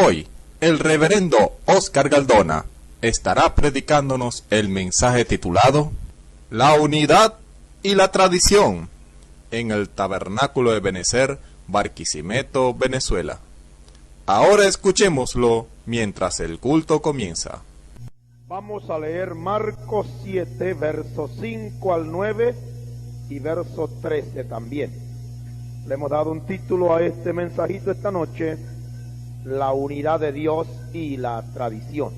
Hoy, el reverendo Oscar Galdona estará predicándonos el mensaje titulado La unidad y la tradición en el Tabernáculo de Benecer, Barquisimeto, Venezuela. Ahora escuchémoslo mientras el culto comienza. Vamos a leer Marcos 7, versos 5 al 9 y verso 13 también. Le hemos dado un título a este mensajito esta noche: La unidad de Dios y la tradición.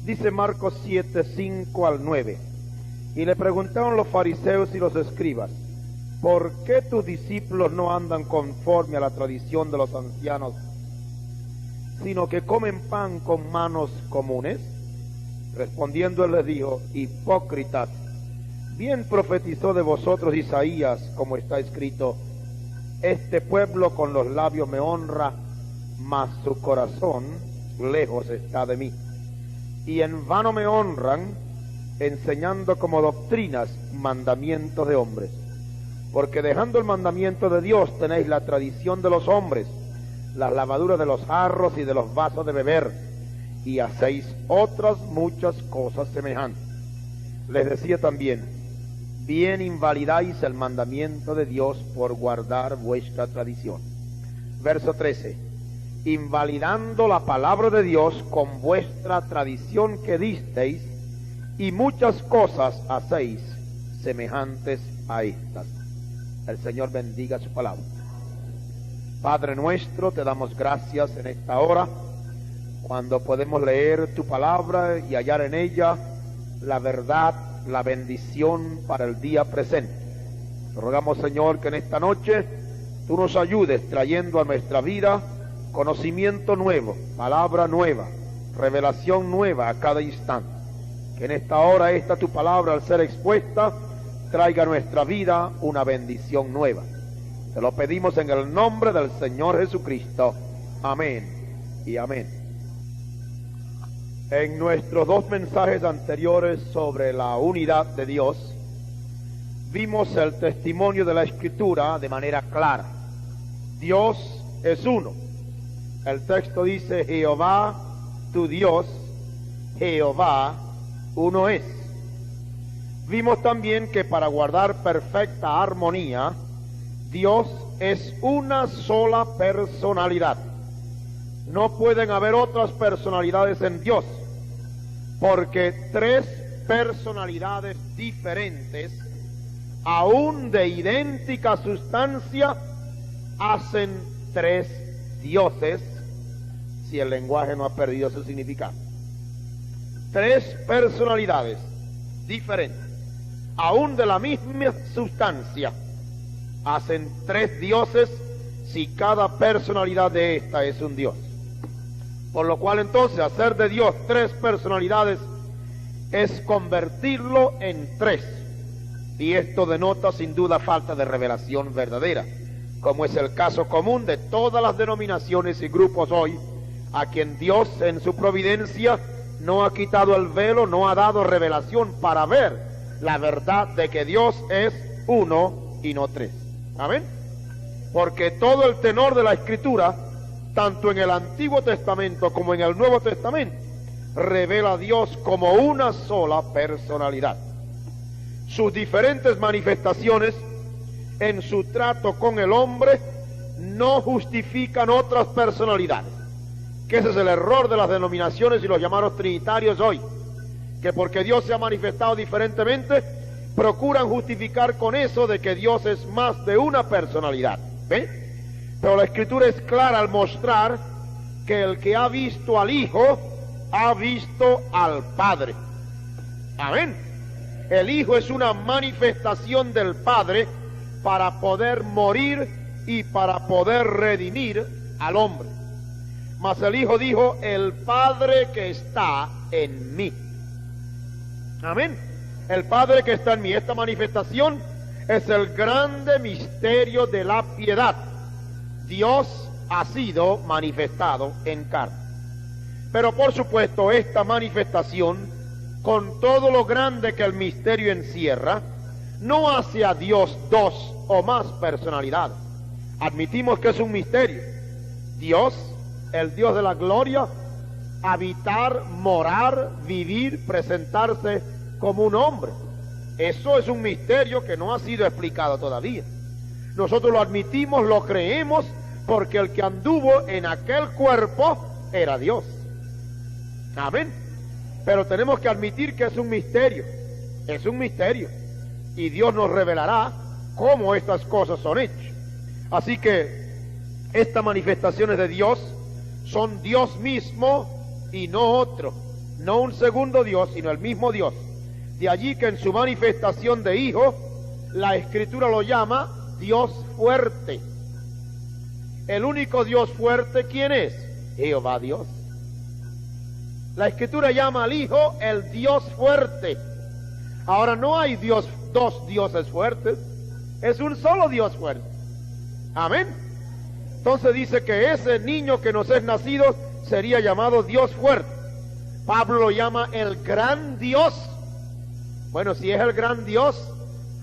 Dice Marcos 7, 5 al 9. Y le preguntaron los fariseos y los escribas: ¿por qué tus discípulos no andan conforme a la tradición de los ancianos, sino que comen pan con manos comunes? Respondiendo él les dijo: hipócritas, bien profetizó de vosotros Isaías, como está escrito: este pueblo con los labios me honra, mas su corazón lejos está de mí. Y en vano me honran, enseñando como doctrinas mandamientos de hombres. Porque dejando el mandamiento de Dios tenéis la tradición de los hombres, las lavaduras de los jarros y de los vasos de beber, y hacéis otras muchas cosas semejantes. Les decía también: bien invalidáis el mandamiento de Dios por guardar vuestra tradición. Verso 13. Invalidando la palabra de Dios con vuestra tradición que disteis, y muchas cosas hacéis semejantes a estas. El Señor bendiga su palabra. Padre nuestro, te damos gracias en esta hora, cuando podemos leer tu palabra y hallar en ella la verdad, la bendición para el día presente. Te rogamos, Señor, que en esta noche tú nos ayudes trayendo a nuestra vida conocimiento nuevo, palabra nueva, revelación nueva a cada instante. Que en esta hora esta tu palabra, al ser expuesta, traiga a nuestra vida una bendición nueva. Te lo pedimos en el nombre del Señor Jesucristo. Amén y amén. En nuestros dos mensajes anteriores sobre la unidad de Dios, vimos el testimonio de la Escritura de manera clara. Dios es uno. El texto dice: Jehová tu Dios, Jehová uno es. Vimos también que para guardar perfecta armonía, Dios es una sola personalidad. No pueden haber otras personalidades en Dios, porque tres personalidades diferentes, aún de idéntica sustancia, hacen tres dioses, si el lenguaje no ha perdido su significado. Tres personalidades diferentes, aún de la misma sustancia, hacen tres dioses si cada personalidad de esta es un dios. Por lo cual entonces hacer de Dios tres personalidades es convertirlo en tres. Y esto denota sin duda falta de revelación verdadera, como es el caso común de todas las denominaciones y grupos hoy, a quien Dios en su providencia no ha quitado el velo, no ha dado revelación para ver la verdad de que Dios es uno y no tres. Amén. Porque todo el tenor de la Escritura, tanto en el Antiguo Testamento como en el Nuevo Testamento, revela a Dios como una sola personalidad. Sus diferentes manifestaciones en su trato con el hombre no justifican otras personalidades, que ese es el error de las denominaciones y los llamados trinitarios hoy, que porque Dios se ha manifestado diferentemente, procuran justificar con eso de que Dios es más de una personalidad. ¿Ven? Pero la Escritura es clara al mostrar que el que ha visto al Hijo, ha visto al Padre. Amén. El Hijo es una manifestación del Padre para poder morir y para poder redimir al hombre. Mas el Hijo dijo: el Padre que está en mí. Amén. El Padre que está en mí. Esta manifestación es el grande misterio de la piedad. Dios ha sido manifestado en carne. Pero por supuesto esta manifestación, con todo lo grande que el misterio encierra, no hace a Dios dos o más personalidades. Admitimos que es un misterio. Dios el Dios de la gloria, habitar, morar, vivir, presentarse como un hombre. Eso es un misterio que no ha sido explicado todavía. Nosotros lo admitimos, lo creemos, porque el que anduvo en aquel cuerpo era Dios. Amén. Pero tenemos que admitir que es un misterio. Es un misterio. Y Dios nos revelará cómo estas cosas son hechas. Así que estas manifestaciones de Dios son Dios mismo y no otro. No un segundo Dios, sino el mismo Dios. De allí que en su manifestación de Hijo, la Escritura lo llama Dios fuerte. El único Dios fuerte, ¿quién es? Jehová Dios. La Escritura llama al Hijo el Dios fuerte. Ahora no hay dos dioses fuertes, es un solo Dios fuerte. Amén. Entonces dice que ese niño que nos es nacido sería llamado Dios fuerte. Pablo lo llama el gran Dios. Bueno, si es el gran Dios,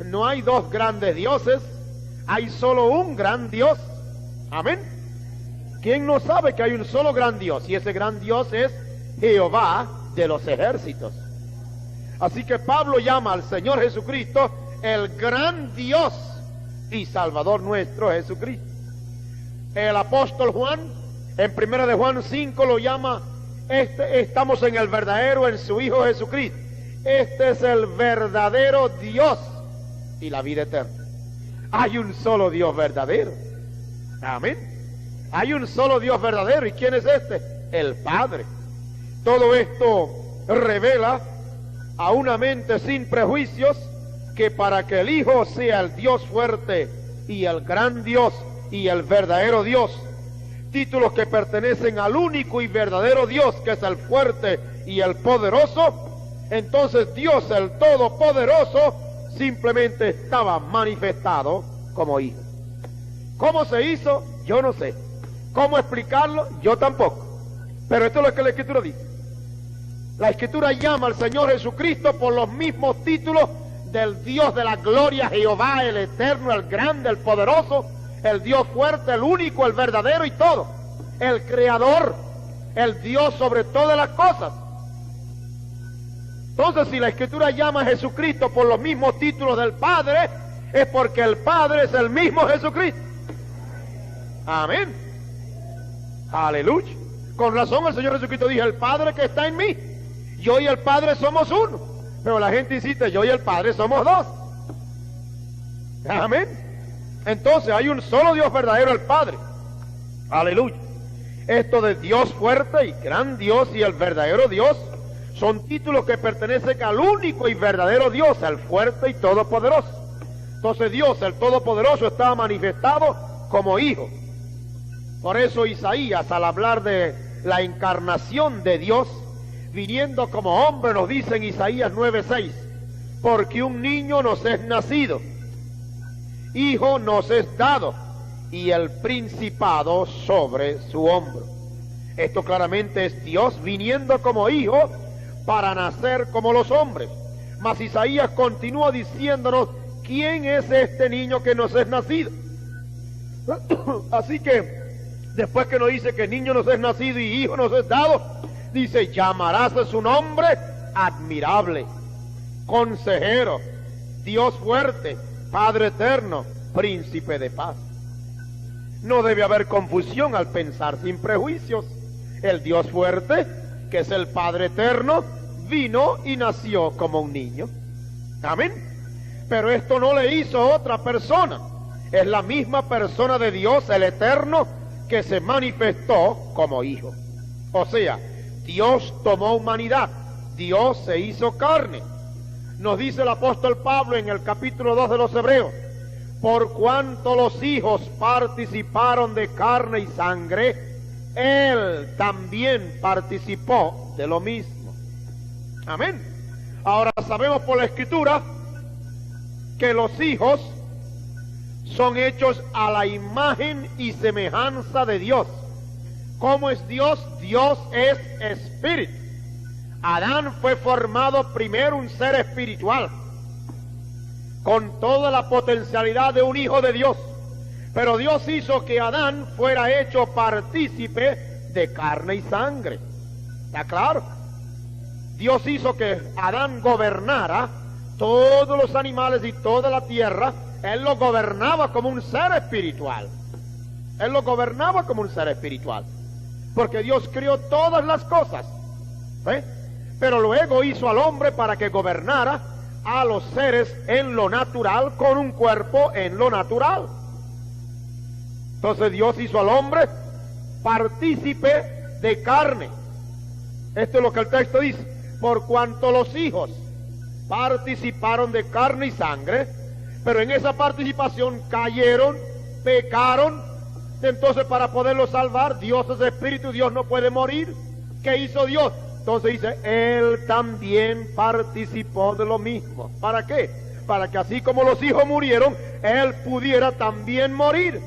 no hay dos grandes dioses, hay solo un gran Dios. Amén. ¿Quién no sabe que hay un solo gran Dios? Y ese gran Dios es Jehová de los ejércitos. Así que Pablo llama al Señor Jesucristo el gran Dios y Salvador nuestro Jesucristo. El apóstol Juan, en 1 de Juan 5, lo llama, estamos en el verdadero, en su Hijo Jesucristo. Este es el verdadero Dios y la vida eterna. Hay un solo Dios verdadero. Amén. Hay un solo Dios verdadero. ¿Y quién es este? El Padre. Todo esto revela a una mente sin prejuicios que para que el Hijo sea el Dios fuerte y el gran Dios y el verdadero Dios, títulos que pertenecen al único y verdadero Dios, que es el fuerte y el poderoso, entonces Dios el Todopoderoso simplemente estaba manifestado como Hijo. ¿Cómo se hizo? Yo no sé. ¿Cómo explicarlo? Yo tampoco. Pero esto es lo que la Escritura dice. La Escritura llama al Señor Jesucristo por los mismos títulos del Dios de la gloria, Jehová, el eterno, el grande, el poderoso, el Dios fuerte, el único, el verdadero y todo, el creador, el Dios sobre todas las cosas. Entonces, si la Escritura llama a Jesucristo por los mismos títulos del Padre, es porque el Padre es el mismo Jesucristo. Amén. Aleluya. Con razón el Señor Jesucristo dijo, el Padre que está en mí, yo y el Padre somos uno. Pero la gente insiste, yo y el Padre somos dos. Amén. Entonces hay un solo Dios verdadero, el Padre. Aleluya. Esto de Dios fuerte y gran Dios y el verdadero Dios son títulos que pertenecen al único y verdadero Dios, el fuerte y todopoderoso. Entonces Dios, el todopoderoso, estaba manifestado como Hijo. Por eso Isaías, al hablar de la encarnación de Dios, viniendo como hombre, nos dice en Isaías 9:6, porque un niño nos es nacido, hijo nos es dado, y el principado sobre su hombro. Esto claramente es Dios viniendo como hijo para nacer como los hombres. Mas Isaías continúa diciéndonos quién es este niño que nos es nacido. Así que después que nos dice que niño nos es nacido y hijo nos es dado, dice, llamarás a su nombre admirable, consejero, Dios fuerte, Padre eterno, príncipe de paz. No debe haber confusión al pensar sin prejuicios. El Dios fuerte, que es el Padre eterno, vino y nació como un niño. Amén. Pero esto no le hizo otra persona. Es la misma persona de Dios, el eterno, que se manifestó como hijo. O sea, Dios tomó humanidad, Dios se hizo carne. Nos dice el apóstol Pablo en el capítulo 2 de los Hebreos, por cuanto los hijos participaron de carne y sangre, Él también participó de lo mismo. Amén. Ahora sabemos por la Escritura que los hijos son hechos a la imagen y semejanza de Dios. ¿Cómo es Dios? Dios es espíritu. Adán fue formado primero un ser espiritual, con toda la potencialidad de un hijo de Dios. Pero Dios hizo que Adán fuera hecho partícipe de carne y sangre. ¿Está claro? Dios hizo que Adán gobernara todos los animales y toda la tierra. Él lo gobernaba como un ser espiritual. Él lo gobernaba como un ser espiritual. Porque Dios crió todas las cosas. ¿Eh? Pero luego hizo al hombre para que gobernara a los seres en lo natural, con un cuerpo en lo natural. Entonces Dios hizo al hombre partícipe de carne. Esto es lo que el texto dice. Por cuanto los hijos participaron de carne y sangre, pero en esa participación cayeron, pecaron. Entonces, para poderlo salvar, Dios es espíritu, Dios no puede morir. ¿Qué hizo Dios? Entonces dice, Él también participó de lo mismo. ¿Para qué? Para que así como los hijos murieron, Él pudiera también morir.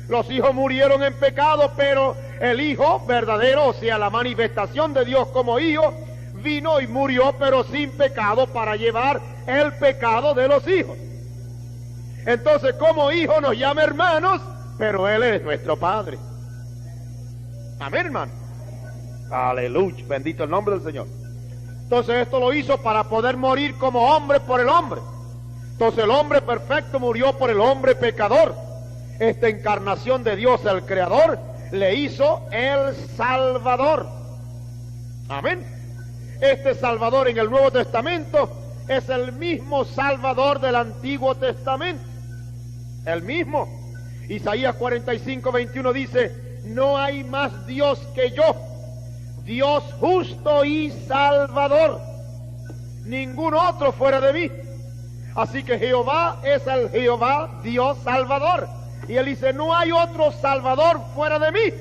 Los hijos murieron en pecado, pero el Hijo verdadero, o sea, la manifestación de Dios como Hijo, vino y murió, pero sin pecado, para llevar el pecado de los hijos. Entonces, como Hijo nos llama hermanos, pero Él es nuestro Padre. Amén, hermano. Aleluya, bendito el nombre del Señor. Entonces esto lo hizo para poder morir como hombre por el hombre. Entonces el hombre perfecto murió por el hombre pecador. Esta encarnación de Dios, el Creador, le hizo el Salvador. Amén. Este Salvador en el Nuevo Testamento es el mismo Salvador del Antiguo Testamento. El mismo. Isaías 45:21 dice, no hay más Dios que yo, Dios justo y salvador, ningún otro fuera de mí. Así que Jehová es el Jehová, Dios salvador. Y él dice, no hay otro salvador fuera de mí.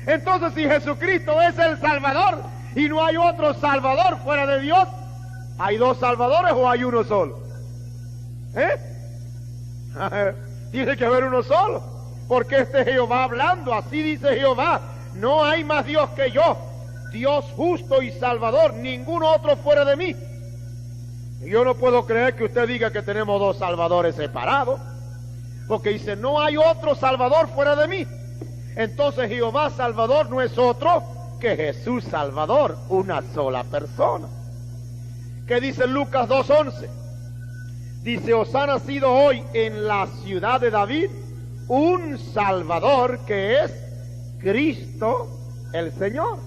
Entonces, si Jesucristo es el Salvador y no hay otro salvador fuera de Dios, ¿hay dos salvadores o hay uno solo? Tiene que haber uno solo, porque este es Jehová hablando. Así dice Jehová, no hay más Dios que yo, Dios justo y salvador, ningún otro fuera de mí. Y yo no puedo creer que usted diga que tenemos dos salvadores separados, porque dice, no hay otro salvador fuera de mí. Entonces Jehová Salvador no es otro que Jesús Salvador, una sola persona. ¿Qué dice Lucas 2:11? Dice, os ha nacido hoy en la ciudad de David un Salvador, que es Cristo el Señor.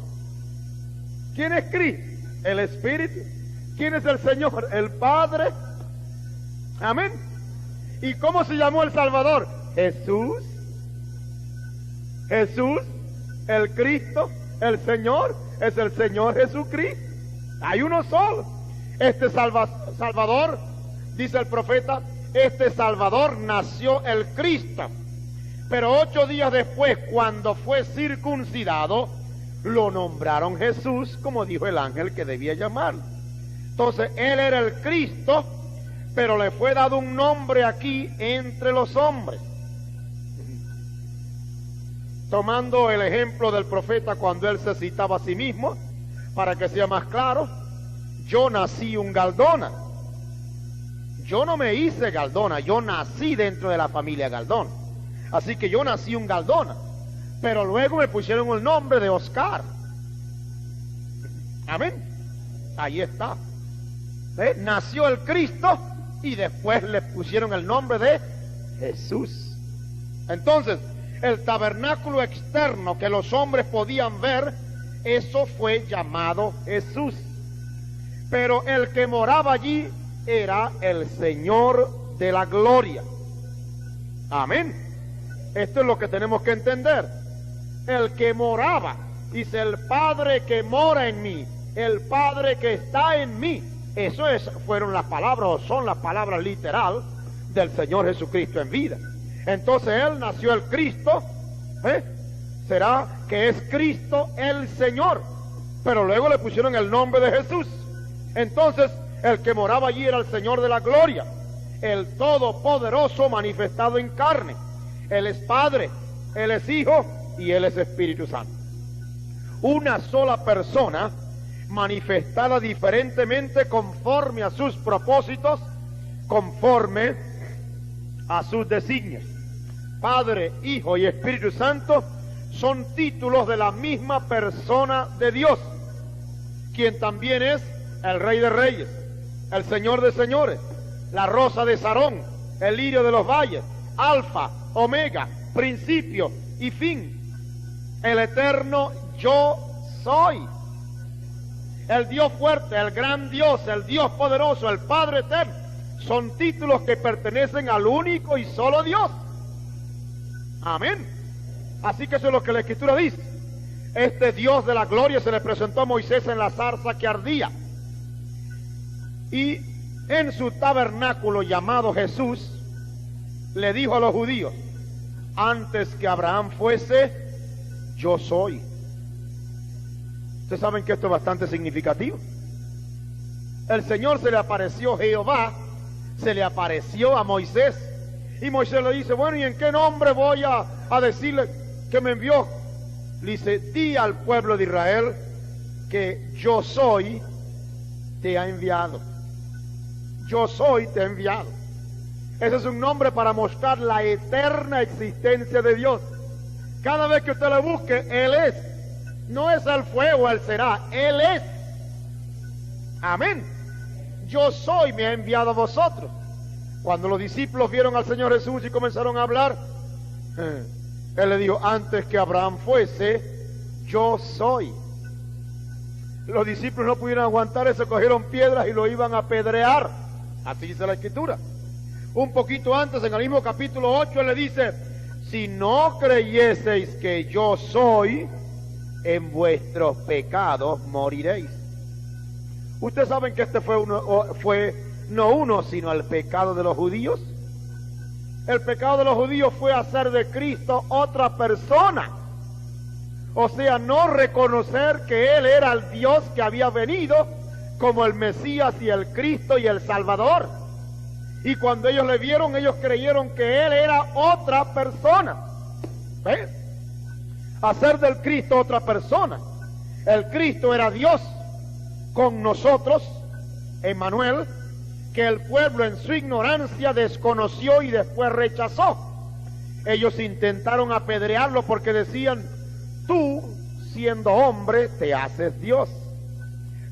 ¿Quién es Cristo? El Espíritu. ¿Quién es el Señor? El Padre. Amén. ¿Y cómo se llamó el Salvador? Jesús. Jesús, el Cristo, el Señor, es el Señor Jesucristo. Hay uno solo. Este Salvador, dice el profeta, este Salvador nació el Cristo. Pero 8 días después, cuando fue circuncidado, lo nombraron Jesús, como dijo el ángel que debía llamarlo. Entonces, él era el Cristo, pero le fue dado un nombre aquí entre los hombres. Tomando el ejemplo del profeta cuando él se citaba a sí mismo, para que sea más claro, yo nací un Galdona. Yo no me hice Galdona, yo nací dentro de la familia Galdona. Así que yo nací un Galdona, pero luego me pusieron el nombre de Oscar. Amén. Ahí está. Nació el Cristo y después le pusieron el nombre de Jesús. Entonces, el tabernáculo externo que los hombres podían ver, eso fue llamado Jesús. Pero el que moraba allí era el Señor de la gloria. Amén. Esto es lo que tenemos que entender. El que moraba, dice, el Padre que mora en mí, el Padre que está en mí. Eso fueron las palabras, o son las palabras literal del Señor Jesucristo en vida. Entonces él nació el Cristo, será que es Cristo el Señor, pero luego le pusieron el nombre de Jesús. Entonces el que moraba allí era el Señor de la gloria, el Todopoderoso manifestado en carne. Él es Padre, Él es Hijo y Él es Espíritu Santo. Una sola persona manifestada diferentemente conforme a sus propósitos, conforme a sus designios. Padre, Hijo y Espíritu Santo son títulos de la misma persona de Dios, quien también es el Rey de Reyes, el Señor de Señores, la Rosa de Sarón, el Lirio de los Valles, Alfa, Omega, principio y fin, el eterno yo soy, el Dios fuerte, el gran Dios, el Dios poderoso, el Padre eterno. Son títulos que pertenecen al único y solo Dios. Amén. Así que eso es lo que la Escritura dice. Este Dios de la gloria se le presentó a Moisés en la zarza que ardía. Y en su tabernáculo llamado Jesús, le dijo a los judíos: antes que Abraham fuese, yo soy. Ustedes saben que esto es bastante significativo. El Señor se le apareció, Jehová se le apareció a Moisés, y Moisés le dice: bueno, ¿y en qué nombre voy a decirle que me envió? Le dice: di al pueblo de Israel que yo soy te ha enviado. Yo soy te ha enviado. Ese es un nombre para mostrar la eterna existencia de Dios. Cada vez que usted lo busque, Él es. No es Él fue o Él será, Él es. Amén. Yo soy me ha enviado a vosotros. Cuando los discípulos vieron al Señor Jesús y comenzaron a hablar, Él le dijo: antes que Abraham fuese, yo soy. Los discípulos no pudieron aguantar eso, cogieron piedras y lo iban a apedrear. Así dice la Escritura. Un poquito antes, en el mismo capítulo 8, Él le dice: si no creyeseis que yo soy, en vuestros pecados moriréis. Ustedes saben que este fue no uno, sino el pecado de los judíos. El pecado de los judíos fue hacer de Cristo otra persona. O sea, no reconocer que Él era el Dios que había venido como el Mesías y el Cristo y el Salvador. Y cuando ellos le vieron, ellos creyeron que Él era otra persona. ¿Ves? Hacer del Cristo otra persona. El Cristo era Dios con nosotros, Emmanuel, que el pueblo en su ignorancia desconoció y después rechazó. Ellos intentaron apedrearlo porque decían: tú, siendo hombre, te haces Dios.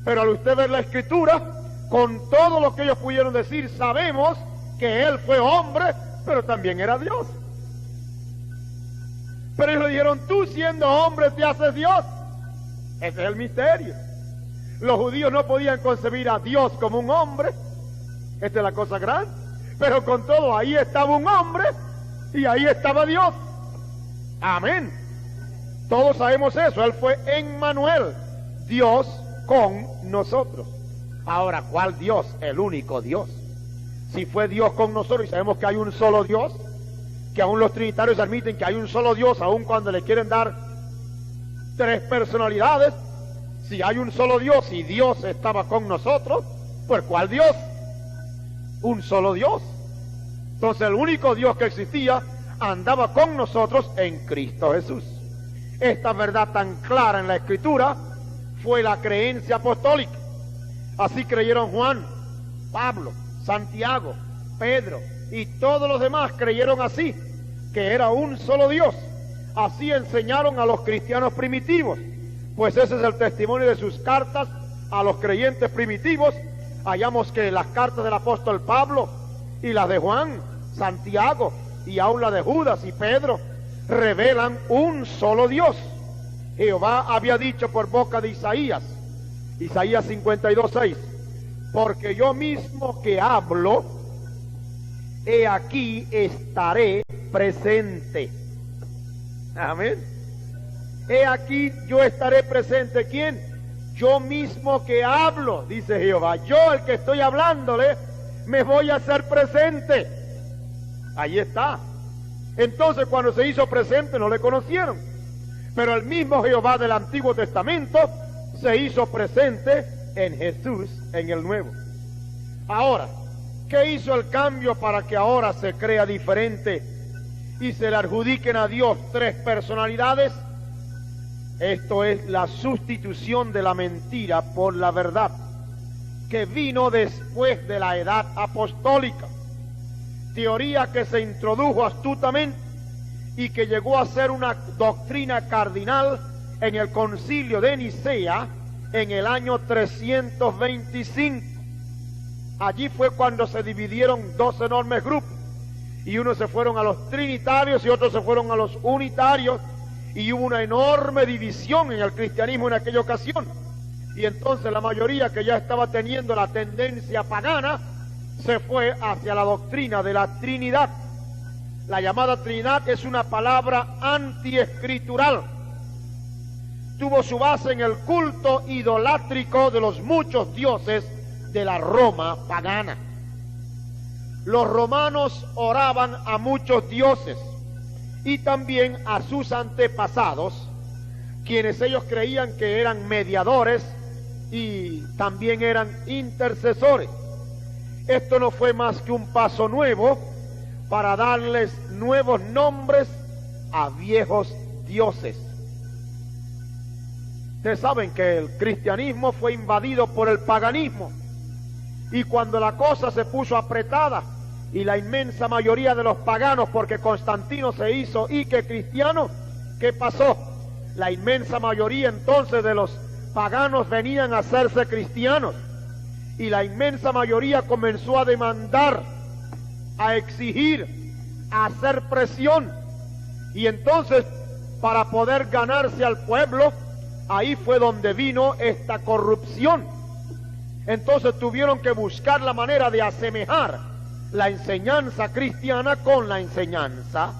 Pero al usted ver la Escritura, con todo lo que ellos pudieron decir, sabemos que Él fue hombre, pero también era Dios. Pero ellos le dijeron: tú, siendo hombre, te haces Dios. Ese es el misterio. Los judíos no podían concebir a Dios como un hombre. Esta es la cosa grande. Pero con todo, ahí estaba un hombre y ahí estaba Dios. Amén. Todos sabemos eso. Él fue Emmanuel, Dios con nosotros. Ahora, ¿cuál Dios? El único Dios. Si fue Dios con nosotros, y sabemos que hay un solo Dios, que aún los trinitarios admiten que hay un solo Dios, aun cuando le quieren dar tres personalidades. Si hay un solo Dios y Dios estaba con nosotros, pues ¿cuál Dios? Un solo Dios. Entonces el único Dios que existía andaba con nosotros en Cristo Jesús. Esta verdad tan clara en la Escritura fue la creencia apostólica. Así creyeron Juan, Pablo, Santiago, Pedro y todos los demás creyeron así, que era un solo Dios. Así enseñaron a los cristianos primitivos, pues ese es el testimonio de sus cartas a los creyentes primitivos. Hallamos que las cartas del apóstol Pablo y las de Juan, Santiago y aún la de Judas y Pedro revelan un solo Dios. Jehová había dicho por boca de Isaías 52:6: porque yo mismo que hablo, he aquí estaré presente. Amén. He aquí yo estaré presente. ¿Quién? Yo mismo que hablo, dice Jehová. Yo, el que estoy hablándole, me voy a hacer presente. Ahí está. Entonces, cuando se hizo presente, no le conocieron. Pero el mismo Jehová del Antiguo Testamento se hizo presente en Jesús, en el Nuevo. Ahora, ¿qué hizo el cambio para que ahora se crea diferente y se le adjudiquen a Dios tres personalidades? Esto es la sustitución de la mentira por la verdad, que vino después de la edad apostólica, teoría que se introdujo astutamente y que llegó a ser una doctrina cardinal en el concilio de Nicea en el año 325. Allí fue cuando se dividieron dos enormes grupos, y unos se fueron a los trinitarios y otros se fueron a los unitarios, y hubo una enorme división en el cristianismo en aquella ocasión. Y entonces la mayoría, que ya estaba teniendo la tendencia pagana, se fue hacia la doctrina de la Trinidad. La llamada Trinidad es una palabra antiescritural. Tuvo su base en el culto idolátrico de los muchos dioses de la Roma pagana. Los romanos oraban a muchos dioses y también a sus antepasados, quienes ellos creían que eran mediadores y también eran intercesores. Esto no fue más que un paso nuevo para darles nuevos nombres a viejos dioses. Ustedes saben que el cristianismo fue invadido por el paganismo, y cuando la cosa se puso apretada y la inmensa mayoría de los paganos, porque Constantino se hizo que cristiano, ¿qué pasó? La inmensa mayoría entonces de los paganos venían a hacerse cristianos, y la inmensa mayoría comenzó a demandar, a exigir, a hacer presión, y entonces para poder ganarse al pueblo, ahí fue donde vino esta corrupción. Entonces tuvieron que buscar la manera de asemejar la enseñanza cristiana con la enseñanza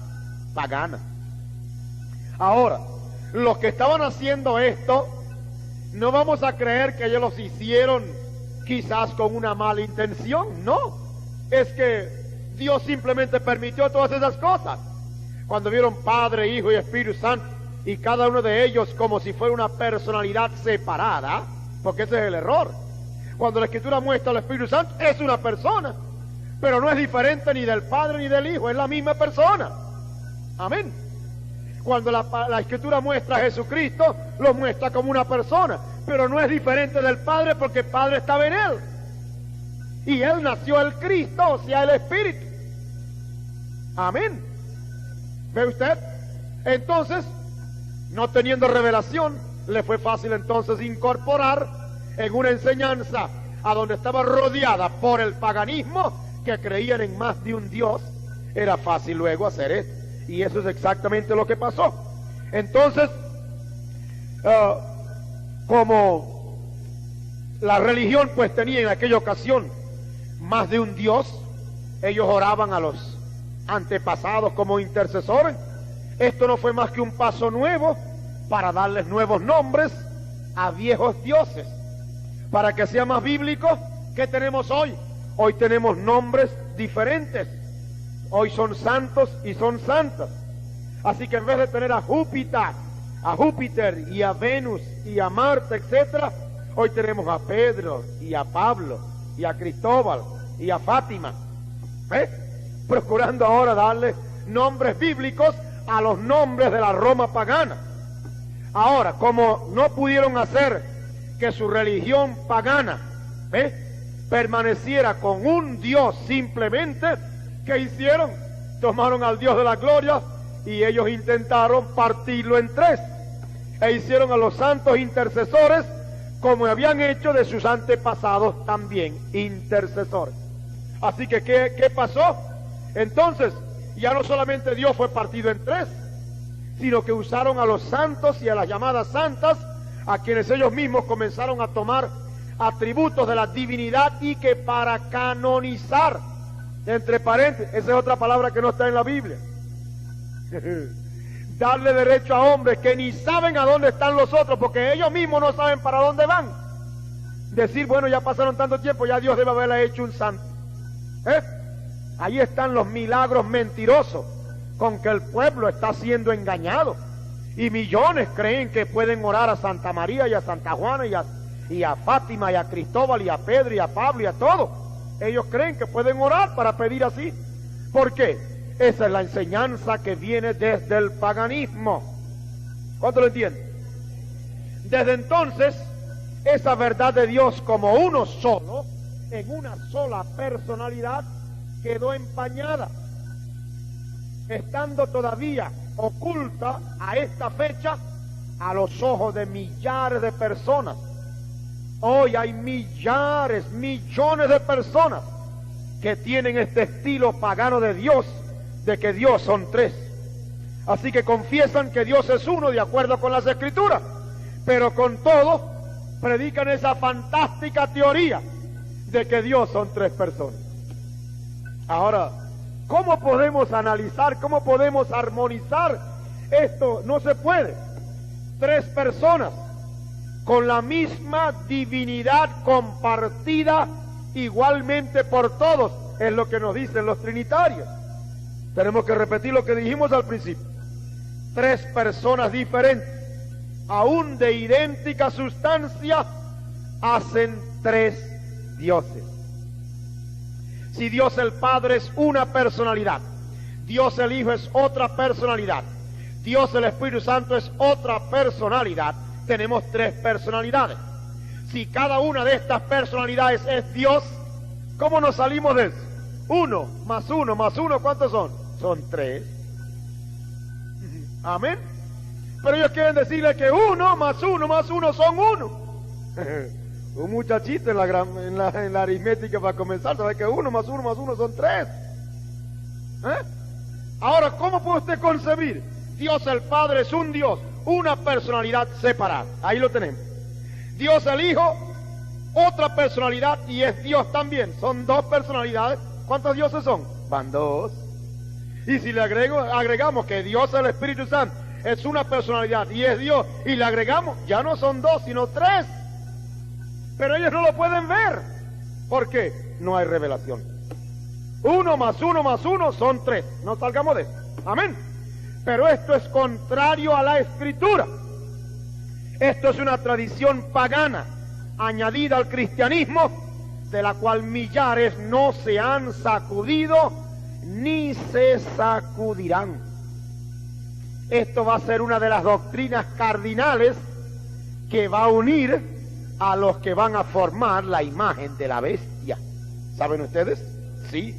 pagana. Ahora, los que estaban haciendo esto, no vamos a creer que ellos los hicieron quizás con una mala intención, no. Es que Dios simplemente permitió todas esas cosas. Cuando vieron Padre, Hijo y Espíritu Santo, y cada uno de ellos como si fuera una personalidad separada, porque ese es el error. Cuando la Escritura muestra al Espíritu Santo, es una persona, pero no es diferente ni del Padre ni del Hijo, es la misma persona. Amén. Cuando la Escritura muestra a Jesucristo, lo muestra como una persona, pero no es diferente del Padre, porque el Padre estaba en Él. Y Él nació el Cristo, o sea, el Espíritu. Amén. ¿Ve usted? Entonces, no teniendo revelación, le fue fácil entonces incorporar en una enseñanza a donde estaba rodeada por el paganismo, que creían en más de un Dios. Era fácil luego hacer esto, y eso es exactamente lo que pasó. Entonces, como la religión pues tenía en aquella ocasión más de un Dios, ellos oraban a los antepasados como intercesores. Esto no fue más que un paso nuevo para darles nuevos nombres a viejos dioses. Para que sea más bíblico, ¿qué tenemos hoy? Hoy tenemos nombres diferentes. Hoy son santos y son santas. Así que en vez de tener a Júpiter y a Venus y a Marte, etcétera, hoy tenemos a Pedro y a Pablo y a Cristóbal y a Fátima. ¿Ves? Procurando ahora darle nombres bíblicos a los nombres de la Roma pagana. Ahora, como no pudieron hacer que su religión pagana permaneciera con un Dios simplemente, ¿qué hicieron? Tomaron al Dios de la gloria y ellos intentaron partirlo en tres, e hicieron a los santos intercesores como habían hecho de sus antepasados también intercesores. Así que ¿qué pasó? Entonces ya no solamente Dios fue partido en tres, sino que usaron a los santos y a las llamadas santas, a quienes ellos mismos comenzaron a tomar atributos de la divinidad, y que para canonizar, entre paréntesis, esa es otra palabra que no está en la Biblia, darle derecho a hombres que ni saben a dónde están los otros, porque ellos mismos no saben para dónde van. Decir, bueno, ya pasaron tanto tiempo, ya Dios debe haberle hecho un santo. Ahí están los milagros mentirosos con que el pueblo está siendo engañado. Y millones creen que pueden orar a Santa María y a Santa Juana y a Fátima y a Cristóbal y a Pedro y a Pablo y a todos. Ellos creen que pueden orar para pedir así. ¿Por qué? Esa es la enseñanza que viene desde el paganismo. ¿Cuánto lo entienden? Desde entonces, esa verdad de Dios como uno solo, en una sola personalidad, quedó empañada, estando todavía oculta a esta fecha a los ojos de millares de personas. Hoy hay millares, millones de personas que tienen este estilo pagano de Dios, de que Dios son tres. Así que confiesan que Dios es uno de acuerdo con las Escrituras, pero con todo predican esa fantástica teoría de que Dios son tres personas. Ahora, ¿cómo podemos analizar, cómo podemos armonizar esto? No se puede. Tres personas con la misma divinidad compartida igualmente por todos, es lo que nos dicen los trinitarios. Tenemos que repetir lo que dijimos al principio. Tres personas diferentes, aún de idéntica sustancia, hacen tres dioses. Si Dios el Padre es una personalidad, Dios el Hijo es otra personalidad, Dios el Espíritu Santo es otra personalidad, tenemos tres personalidades. Si cada una de estas personalidades es Dios, ¿cómo nos salimos de eso? Uno, más uno, ¿cuántos son? Son tres. Amén. Pero ellos quieren decirle que uno más uno son uno. Un muchachito en la aritmética para comenzar, sabe que uno más uno son tres. Ahora, ¿cómo puede usted concebir? Dios el Padre es un Dios, una personalidad separada. Ahí lo tenemos. Dios el Hijo, otra personalidad y es Dios también. Son dos personalidades. ¿Cuántos dioses son? Van dos. Y si le agregamos que Dios el Espíritu Santo es una personalidad y es Dios, y le agregamos, ya no son dos, sino tres. Pero ellos no lo pueden ver. ¿Por qué? No hay revelación. Uno más uno son tres. No salgamos de eso. Amén. Pero esto es contrario a la Escritura. Esto es una tradición pagana añadida al cristianismo, de la cual millares no se han sacudido ni se sacudirán. Esto va a ser una de las doctrinas cardinales que va a unir a los que van a formar la imagen de la bestia. ¿Saben ustedes? Sí.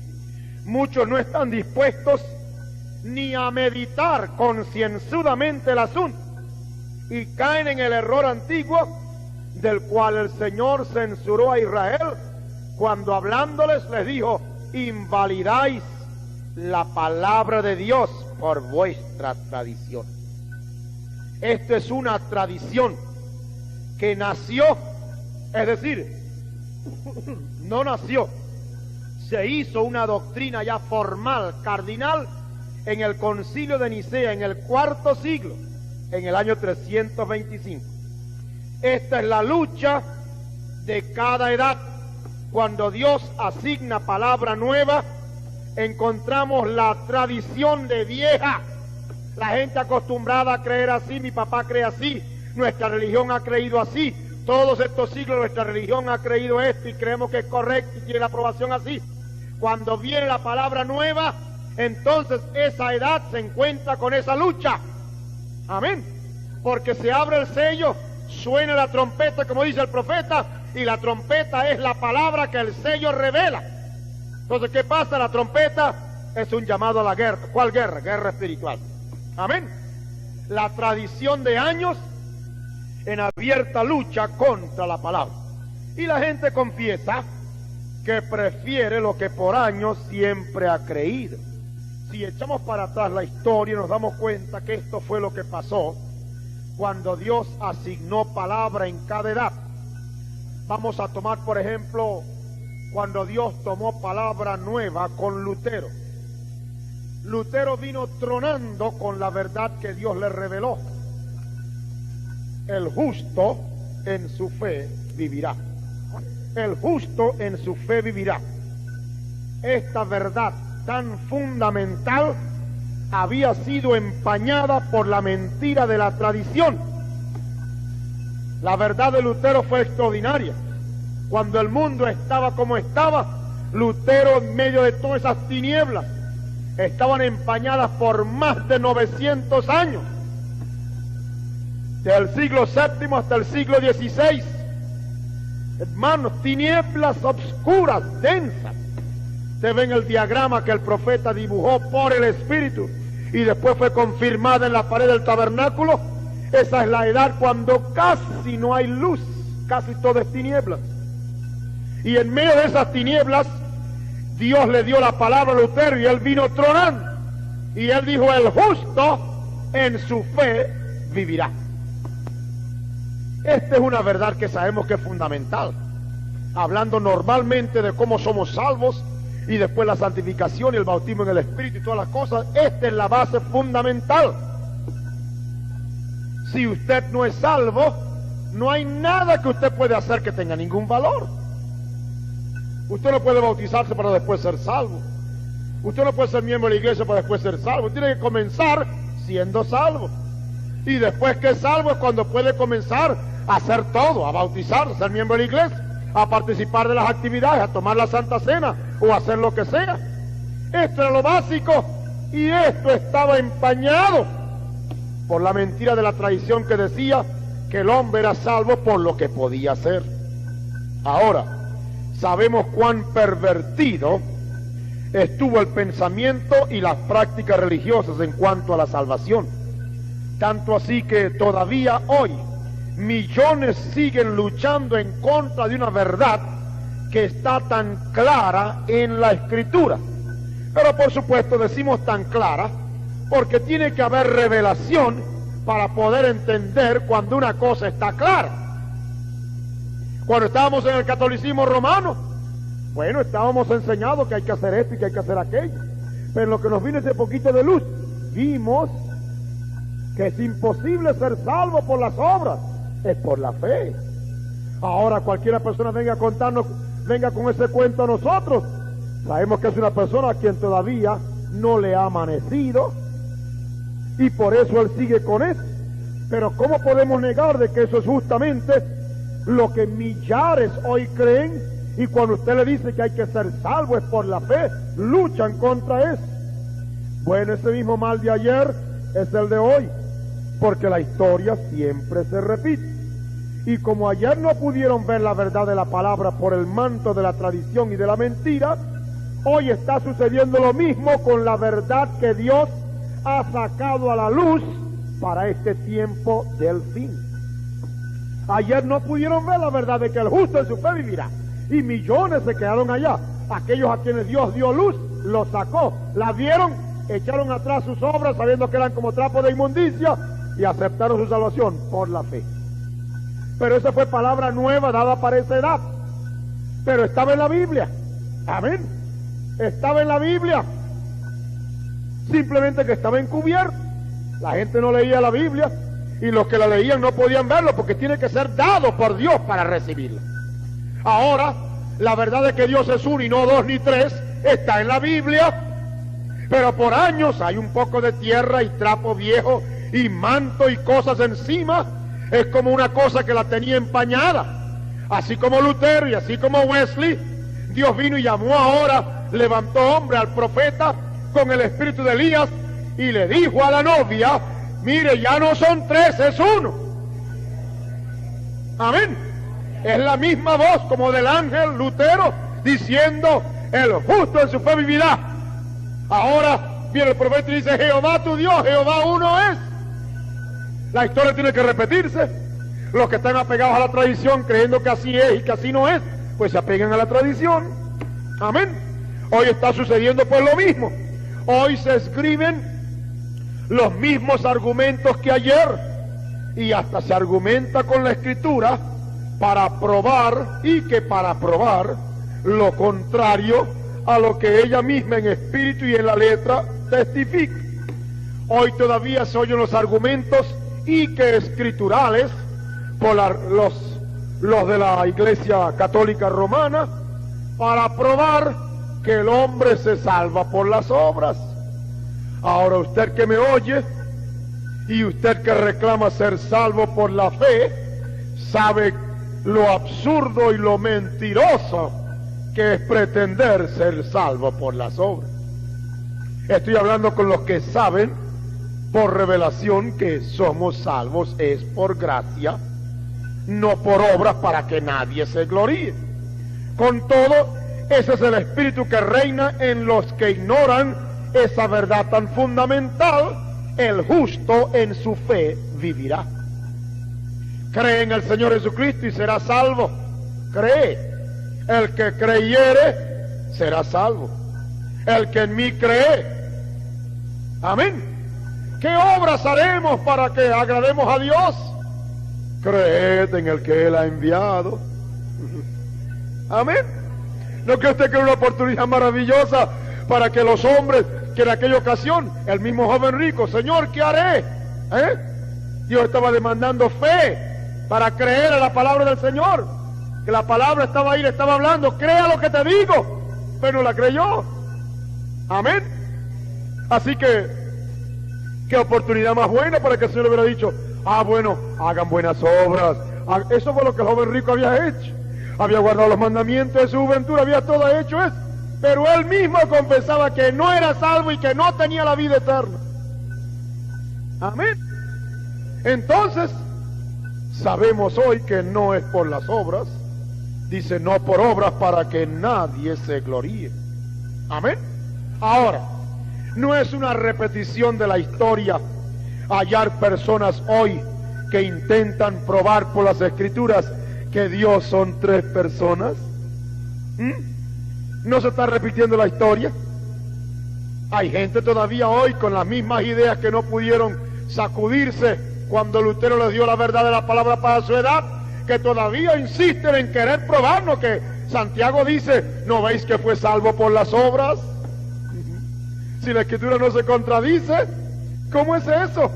Muchos no están dispuestos ni a meditar concienzudamente el asunto y caen en el error antiguo del cual el Señor censuró a Israel cuando hablándoles les dijo: invalidáis la palabra de Dios por vuestra tradición. Esto es una tradición que nació, es decir, no nació, se hizo una doctrina ya formal, cardinal, en el concilio de Nicea, en el cuarto siglo, en el año 325. Esta es la lucha de cada edad. Cuando Dios asigna palabra nueva, encontramos la tradición de vieja. La gente acostumbrada a creer así, mi papá cree así, nuestra religión ha creído así, todos estos siglos nuestra religión ha creído esto y creemos que es correcto y tiene la aprobación así. Cuando viene la palabra nueva, entonces esa edad se encuentra con esa lucha. Amén. Porque se abre el sello, suena la trompeta, como dice el profeta, y la trompeta es la palabra que el sello revela. Entonces, ¿qué pasa? La trompeta es un llamado a la guerra. ¿Cuál guerra? Guerra espiritual. Amén. La tradición de años en abierta lucha contra la palabra. Y la gente confiesa que prefiere lo que por años siempre ha creído. Si echamos para atrás la historia, nos damos cuenta que esto fue lo que pasó cuando Dios asignó palabra en cada edad. Vamos a tomar, por ejemplo, cuando Dios tomó palabra nueva con Lutero. Lutero vino tronando con la verdad que Dios le reveló. El justo en su fe vivirá. El justo en su fe vivirá. Esta verdad tan fundamental había sido empañada por la mentira de la tradición. La verdad de Lutero fue extraordinaria. Cuando el mundo estaba como estaba, Lutero, en medio de todas esas tinieblas, estaban empañadas por más de 900 años, del siglo VII hasta el siglo XVI. Hermanos, tinieblas obscuras, densas. Usted ven el diagrama que el profeta dibujó por el Espíritu y después fue confirmada en la pared del tabernáculo. Esa es la edad cuando casi no hay luz, casi todo es tinieblas. Y en medio de esas tinieblas, Dios le dio la palabra a Lutero y él vino tronando. Y él dijo: el justo en su fe vivirá. Esta es una verdad que sabemos que es fundamental. Hablando normalmente de cómo somos salvos y después la santificación y el bautismo en el Espíritu y todas las cosas, esta es la base fundamental. Si usted no es salvo, no hay nada que usted pueda hacer que tenga ningún valor. Usted no puede bautizarse para después ser salvo. Usted no puede ser miembro de la iglesia para después ser salvo. Tiene que comenzar siendo salvo. Y después que es salvo es cuando puede comenzar a hacer todo, a bautizarse, a ser miembro de la iglesia, a participar de las actividades, a tomar la Santa Cena o a hacer lo que sea. Esto era lo básico y esto estaba empañado por la mentira de la tradición que decía que el hombre era salvo por lo que podía hacer. Ahora, sabemos cuán pervertido estuvo el pensamiento y las prácticas religiosas en cuanto a la salvación. Tanto así que todavía hoy millones siguen luchando en contra de una verdad que está tan clara en la Escritura. Pero por supuesto decimos tan clara porque tiene que haber revelación para poder entender cuando una cosa está clara. Cuando estábamos en el catolicismo romano, bueno, estábamos enseñados que hay que hacer esto y que hay que hacer aquello. Pero en lo que nos vino ese poquito de luz, vimos que es imposible ser salvo por las obras, es por la fe. Ahora cualquiera persona venga a contarnos, venga con ese cuento a nosotros, sabemos que es una persona a quien todavía no le ha amanecido y por eso él sigue con eso. Pero ¿cómo podemos negar de que eso es justamente lo que millares hoy creen? Y cuando usted le dice que hay que ser salvo es por la fe, luchan contra eso. Bueno, ese mismo mal de ayer es el de hoy, porque la historia siempre se repite. Y como ayer no pudieron ver la verdad de la palabra por el manto de la tradición y de la mentira, hoy está sucediendo lo mismo con la verdad que Dios ha sacado a la luz para este tiempo del fin. Ayer no pudieron ver la verdad de que el justo en su fe vivirá, y millones se quedaron allá. Aquellos a quienes Dios dio luz, los sacó, la vieron, echaron atrás sus obras sabiendo que eran como trapos de inmundicia y aceptaron su salvación por la fe. Pero esa fue palabra nueva dada para esa edad, pero estaba en la Biblia. Amén. Estaba en la Biblia, simplemente que estaba encubierto. La gente no leía la Biblia y los que la leían no podían verlo porque tiene que ser dado por Dios para recibirla. Ahora, la verdad de que Dios es uno y no dos ni tres está en la Biblia, pero por años hay un poco de tierra y trapo viejo y manto y cosas encima. Es como una cosa que la tenía empañada. Así como Lutero y así como Wesley, Dios vino y llamó ahora, levantó hombre al profeta con el espíritu de Elías y le dijo a la novia: mire, ya no son tres, es uno. Amén. Es la misma voz como del ángel Lutero diciendo: el justo en su fe vivirá. Ahora viene el profeta y dice: Jehová tu Dios, Jehová uno es. La historia tiene que repetirse. Los que están apegados a la tradición creyendo que así es y que así no es, pues se apegan a la tradición. Amén. Hoy está sucediendo pues lo mismo. Hoy se escriben los mismos argumentos que ayer y hasta se argumenta con la Escritura para probar y que para probar lo contrario a lo que ella misma en espíritu y en la letra testifica. Hoy todavía se oyen los argumentos y que escriturales por los de la Iglesia Católica Romana para probar que el hombre se salva por las obras. Ahora usted que me oye y usted que reclama ser salvo por la fe, sabe lo absurdo y lo mentiroso que es pretender ser salvo por las obras. Estoy hablando con los que saben por revelación que somos salvos es por gracia, no por obras para que nadie se gloríe. Con todo, ese es el espíritu que reina en los que ignoran esa verdad tan fundamental, el justo en su fe vivirá. Cree en el Señor Jesucristo y será salvo. Cree. El que creyere será salvo. El que en mí cree. Amén. ¿Qué obras haremos para que agrademos a Dios? Creed en el que Él ha enviado. Amén. ¿No cree usted que es una oportunidad maravillosa para que los hombres, que en aquella ocasión, el mismo joven rico, Señor, ¿qué haré? Dios estaba demandando fe para creer a la palabra del Señor. Que la palabra estaba ahí, le estaba hablando, crea lo que te digo, pero no la creyó. Amén. Así que, qué oportunidad más buena para que el Señor hubiera dicho, bueno, hagan buenas obras. Eso fue lo que el joven rico había hecho. Había guardado los mandamientos de su juventud, había todo hecho eso. Pero él mismo confesaba que no era salvo y que no tenía la vida eterna. Amén. Entonces, sabemos hoy que no es por las obras. Dice, no por obras para que nadie se gloríe. Amén. Ahora, no es una repetición de la historia hallar personas hoy que intentan probar por las Escrituras que Dios son tres personas. ¿No se está repitiendo la historia? Hay gente todavía hoy con las mismas ideas que no pudieron sacudirse cuando Lutero les dio la verdad de la palabra para su edad, que todavía insisten en querer probarnos, que Santiago dice, ¿no veis que fue salvo por las obras? Si la Escritura no se contradice, ¿cómo es eso?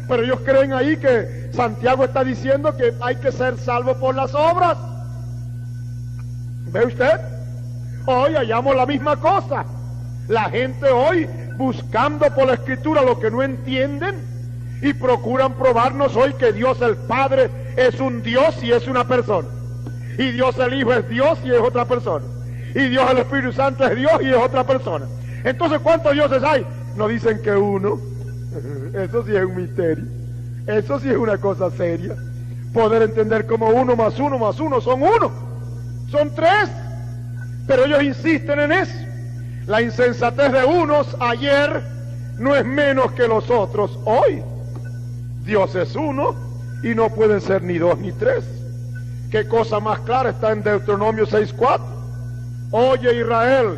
Pero ellos creen ahí que Santiago está diciendo que hay que ser salvo por las obras. ¿Ve usted? Hoy hallamos la misma cosa. La gente hoy buscando por la Escritura lo que no entienden y procuran probarnos hoy que Dios el Padre es un Dios y es una persona. Y Dios el Hijo es Dios y es otra persona. Y Dios el Espíritu Santo es Dios y es otra persona. Entonces, ¿cuántos dioses hay? Nos dicen que uno. Eso sí es un misterio. Eso sí es una cosa seria. Poder entender como uno más uno son uno. Son tres. Pero ellos insisten en eso. La insensatez de unos ayer no es menos que los otros hoy. Dios es uno y no pueden ser ni dos ni tres. ¿Qué cosa más clara está en Deuteronomio 6:4? Oye Israel,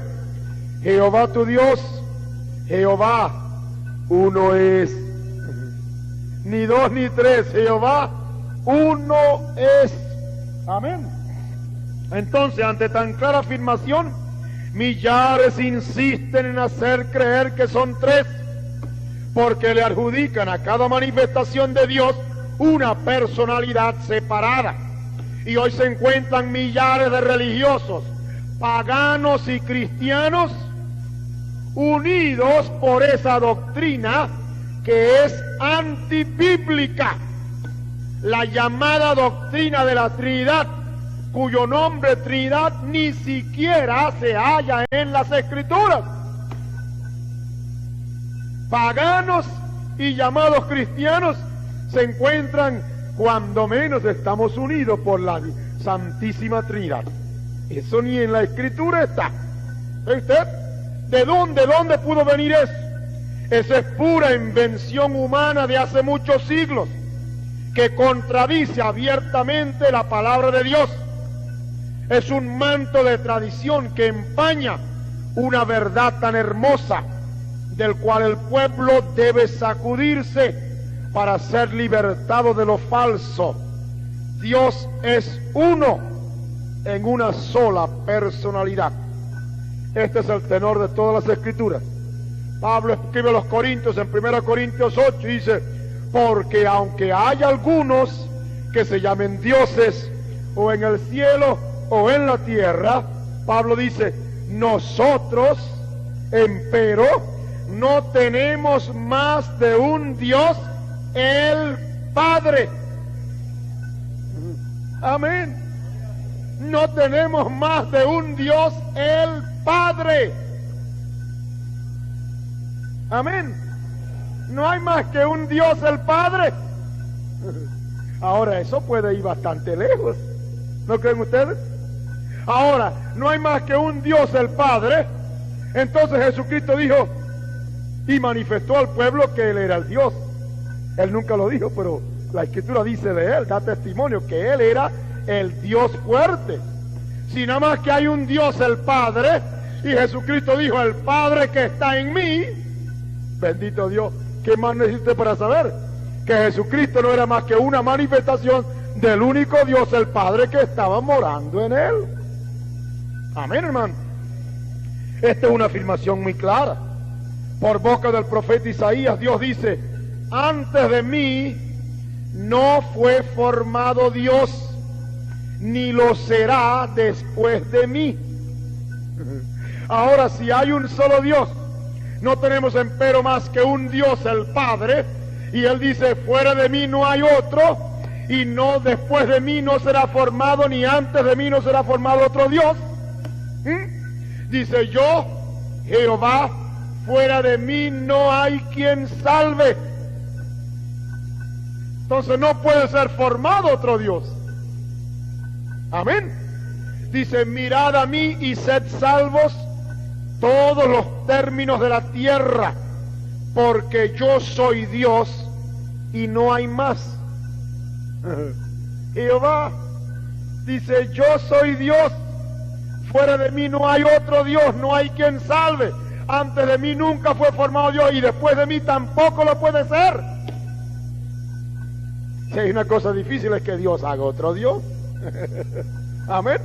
Jehová tu Dios, Jehová uno es. Ni dos ni tres, Jehová uno es. Amén. Entonces, ante tan clara afirmación, millares insisten en hacer creer que son tres, porque le adjudican a cada manifestación de Dios una personalidad separada. Y hoy se encuentran millares de religiosos, paganos y cristianos, unidos por esa doctrina que es antibíblica, la llamada doctrina de la Trinidad, cuyo nombre Trinidad ni siquiera se halla en las Escrituras. Paganos y llamados cristianos se encuentran, cuando menos estamos unidos por la Santísima Trinidad. Eso ni en la Escritura está. ¿Ve usted? ¿De dónde pudo venir eso? Esa es pura invención humana de hace muchos siglos, que contradice abiertamente la palabra de Dios. Es un manto de tradición que empaña una verdad tan hermosa, del cual el pueblo debe sacudirse para ser libertado de lo falso. Dios es uno en una sola personalidad. Este es el tenor de todas las Escrituras. Pablo escribe a los Corintios en 1 Corintios 8 y dice, porque aunque haya algunos que se llamen dioses o en el cielo o en la tierra, Pablo dice, nosotros, empero, no tenemos más de un Dios, el Padre. Amén. No tenemos más de un Dios, el Padre. Amén. No hay más que un Dios, el Padre. Ahora, eso puede ir bastante lejos, ¿no creen ustedes? Ahora, no hay más que un Dios, el Padre. Entonces Jesucristo dijo, y manifestó al pueblo que Él era el Dios. Él nunca lo dijo, pero la Escritura dice de Él, da testimonio que Él era el Dios fuerte. Si nada más que hay un Dios, el Padre, y Jesucristo dijo, el Padre que está en mí, bendito Dios, ¿qué más necesita para saber? Que Jesucristo no era más que una manifestación del único Dios, el Padre, que estaba morando en Él. Amén, hermano. Esta es una afirmación muy clara. Por boca del profeta Isaías, Dios dice, antes de mí no fue formado Dios, ni lo será después de mí. Ahora, si hay un solo Dios, no tenemos empero más que un Dios, el Padre, y Él dice, fuera de mí no hay otro, y no después de mí no será formado, ni antes de mí no será formado otro Dios. Dice, yo, Jehová, fuera de mí no hay quien salve. Entonces no puede ser formado otro Dios. Amén. Dice, mirad a mí y sed salvos todos los términos de la tierra, porque yo soy Dios y no hay más. Jehová dice, yo soy Dios, fuera de mí no hay otro Dios, no hay quien salve. Antes de mí nunca fue formado Dios y después de mí tampoco lo puede ser. Si hay una cosa difícil es que Dios haga otro Dios. Amén.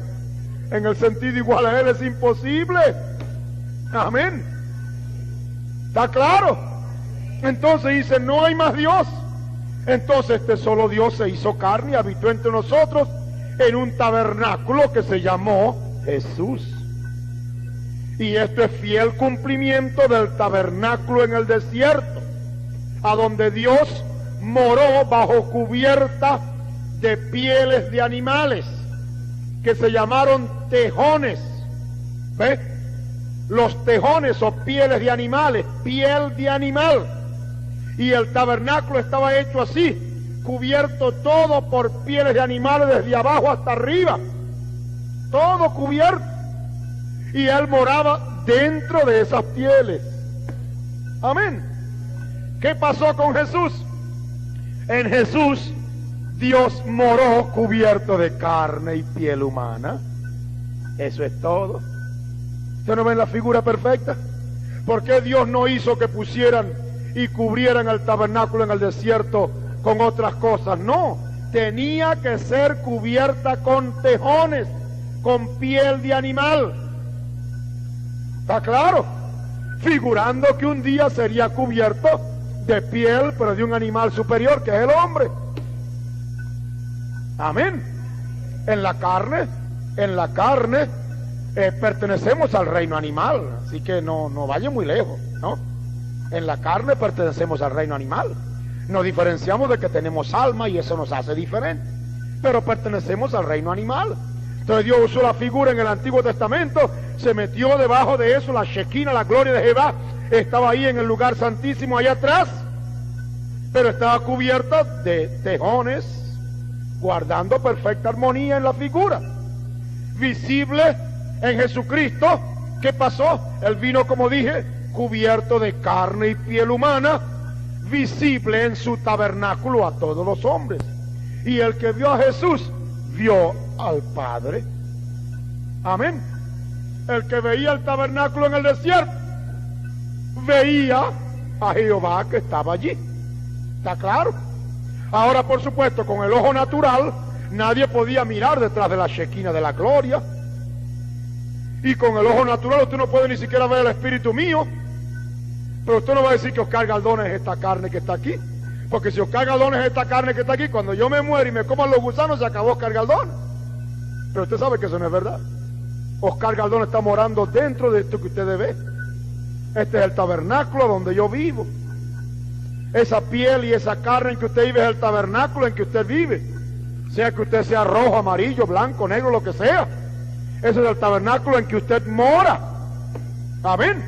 En el sentido igual a Él es imposible. Amén. ¿Está claro? Entonces dice, no hay más Dios. Entonces este solo Dios se hizo carne y habitó entre nosotros en un tabernáculo que se llamó Jesús. Y esto es fiel cumplimiento del tabernáculo en el desierto, a donde Dios moró bajo cubierta de pieles de animales, que se llamaron tejones. ¿Ves? Los tejones o pieles de animales, piel de animal. Y el tabernáculo estaba hecho así, cubierto todo por pieles de animales desde abajo hasta arriba. Todo cubierto. Y Él moraba dentro de esas pieles. Amén. ¿Qué pasó con Jesús? En Jesús, Dios moró cubierto de carne y piel humana. Eso es todo. ¿Ustedes no ven la figura perfecta? ¿Por qué Dios no hizo que pusieran y cubrieran el tabernáculo en el desierto con otras cosas? No, tenía que ser cubierta con tejones, con piel de animal. ¿Está claro? Figurando que un día sería cubierto de piel, pero de un animal superior, que es el hombre. Amén. En la carne pertenecemos al reino animal, así que no vaya muy lejos, ¿no? En la carne pertenecemos al reino animal. Nos diferenciamos de que tenemos alma y eso nos hace diferente, pero pertenecemos al reino animal. Entonces Dios usó la figura en el Antiguo Testamento, se metió debajo de eso la Shekinah, la gloria de Jehová, estaba ahí en el lugar santísimo, allá atrás, pero estaba cubierta de tejones, guardando perfecta armonía en la figura. Visible en Jesucristo, ¿qué pasó? Él vino, como dije, cubierto de carne y piel humana, visible en su tabernáculo a todos los hombres. Y el que vio a Jesús, vio al Padre. Amén. El que veía el tabernáculo en el desierto, veía a Jehová que estaba allí. ¿Está claro? Ahora, por supuesto, con el ojo natural, nadie podía mirar detrás de la Shekinah de la gloria. Y con el ojo natural usted no puede ni siquiera ver el espíritu mío. Pero usted no va a decir que Oscar Galdón es esta carne que está aquí. Porque si Oscar Galdón es esta carne que está aquí, cuando yo me muera y me coman los gusanos, se acabó Oscar Galdón. Pero usted sabe que eso no es verdad. Oscar Galdón está morando dentro de esto que ustedes ven. Este es el tabernáculo donde yo vivo. Esa piel y esa carne en que usted vive es el tabernáculo en que usted vive. Sea que usted sea rojo, amarillo, blanco, negro, lo que sea. Ese es el tabernáculo en que usted mora. Amén.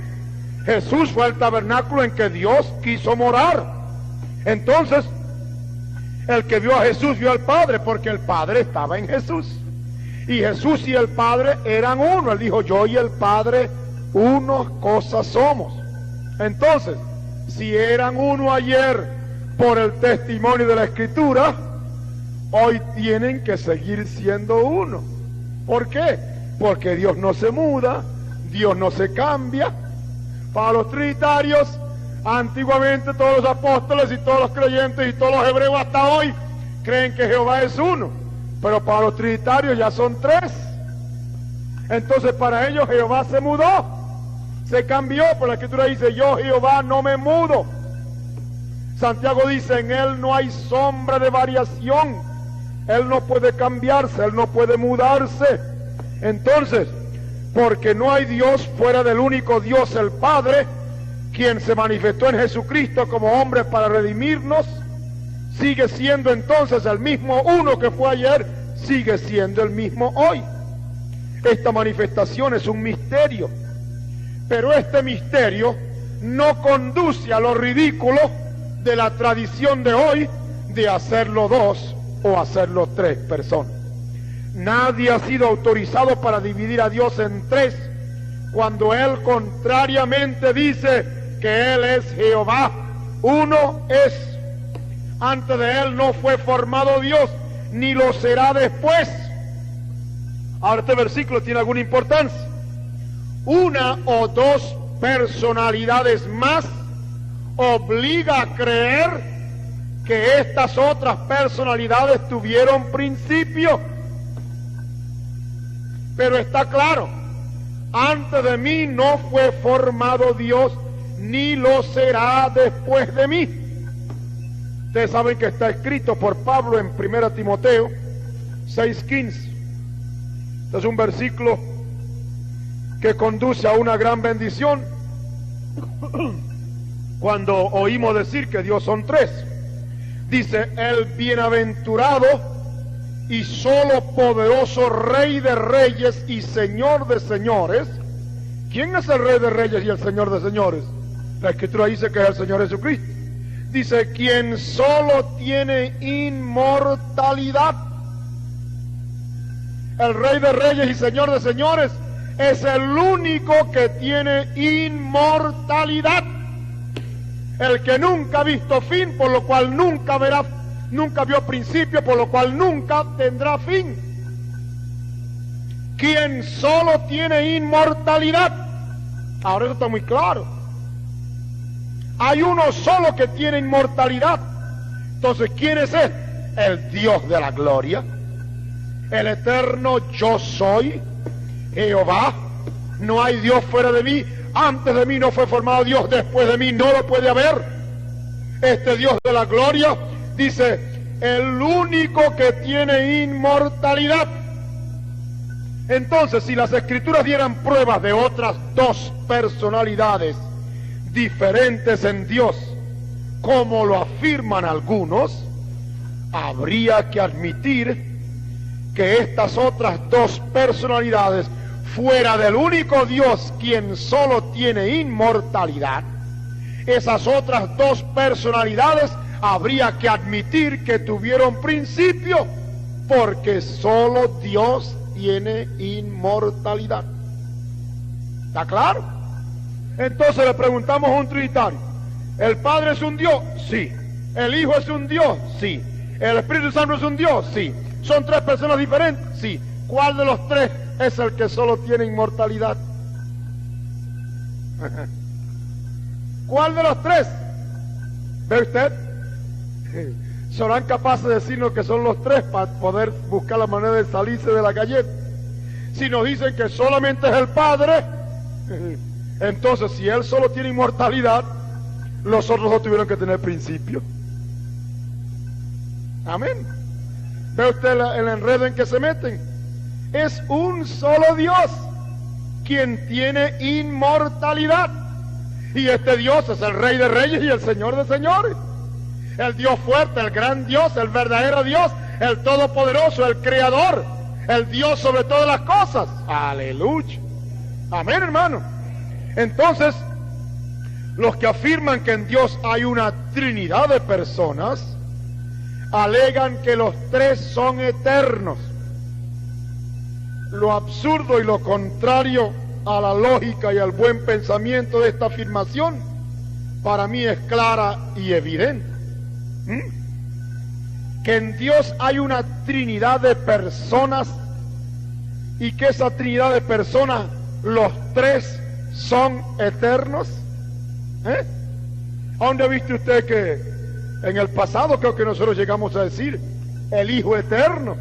Jesús fue el tabernáculo en que Dios quiso morar. Entonces, el que vio a Jesús vio al Padre, porque el Padre estaba en Jesús. Y Jesús y el Padre eran uno. Él dijo, yo y el Padre, unas cosas somos. Entonces, si eran uno ayer por el testimonio de la Escritura, hoy tienen que seguir siendo uno. ¿Por qué? Porque Dios no se muda, Dios no se cambia. Para los trinitarios, antiguamente todos los apóstoles y todos los creyentes y todos los hebreos hasta hoy creen que Jehová es uno, pero para los trinitarios ya son tres. Entonces para ellos Jehová se mudó, se cambió, por la Escritura dice, yo Jehová no me mudo. Santiago dice, en Él no hay sombra de variación, Él no puede cambiarse, Él no puede mudarse. Entonces, porque no hay Dios fuera del único Dios, el Padre, quien se manifestó en Jesucristo como hombre para redimirnos, sigue siendo entonces el mismo uno que fue ayer, sigue siendo el mismo hoy. Esta manifestación es un misterio, pero este misterio no conduce a lo ridículo de la tradición de hoy de hacerlo dos o hacerlo tres personas. Nadie ha sido autorizado para dividir a Dios en tres, cuando Él contrariamente dice que Él es Jehová, uno es. Antes de Él no fue formado Dios, ni lo será después. Ahora este versículo tiene alguna importancia. Una o dos personalidades más obliga a creer que estas otras personalidades tuvieron principio. Pero está claro, antes de mí no fue formado Dios, ni lo será después de mí. Ustedes saben que está escrito por Pablo en 1 Timoteo 6:15. Este es un versículo que conduce a una gran bendición cuando oímos decir que Dios son tres. Dice, el bienaventurado y solo poderoso Rey de reyes y Señor de señores. ¿Quién es el Rey de reyes y el Señor de señores? La Escritura dice que es el Señor Jesucristo. Dice, quien solo tiene inmortalidad. El Rey de reyes y Señor de señores es el único que tiene inmortalidad. El que nunca ha visto fin, por lo cual nunca verá, nunca vio principio, por lo cual nunca tendrá fin. Quien solo tiene inmortalidad. Ahora eso está muy claro. Hay uno solo que tiene inmortalidad. Entonces, ¿quién es él? El Dios de la gloria, el eterno yo soy, Jehová. No hay Dios fuera de mí. Antes de mí no fue formado Dios, después de mí no lo puede haber. Este Dios de la gloria dice, el único que tiene inmortalidad. Entonces, si las Escrituras dieran pruebas de otras dos personalidades diferentes en Dios, como lo afirman algunos, habría que admitir que estas otras dos personalidades, fuera del único Dios quien solo tiene inmortalidad, esas otras dos personalidades habría que admitir que tuvieron principio, porque solo Dios tiene inmortalidad. ¿Está claro? Entonces le preguntamos a un trinitario, ¿el Padre es un Dios? Sí. ¿El Hijo es un Dios? Sí. ¿El Espíritu Santo es un Dios? Sí. ¿Son tres personas diferentes? Sí. ¿Cuál de los tres es el que solo tiene inmortalidad? ¿Cuál de los tres? ¿Ve usted? ¿Serán capaces de decirnos que son los tres para poder buscar la manera de salirse de la galleta? Si nos dicen que solamente es el Padre, entonces si Él solo tiene inmortalidad, los otros dos tuvieron que tener principio. Amén. ¿Ve usted el enredo en que se meten? Es un solo Dios quien tiene inmortalidad. Y este Dios es el Rey de reyes y el Señor de señores. El Dios fuerte, el gran Dios, el verdadero Dios, el todopoderoso, el creador, el Dios sobre todas las cosas. Aleluya. Amén, hermano. Entonces, los que afirman que en Dios hay una trinidad de personas, alegan que los tres son eternos. Lo absurdo y lo contrario a la lógica y al buen pensamiento de esta afirmación para mí es clara y evidente. Que en Dios hay una trinidad de personas y que esa trinidad de personas, los tres son eternos. ¿A dónde ha visto usted que en el pasado creo que nosotros llegamos a decir el Hijo eterno?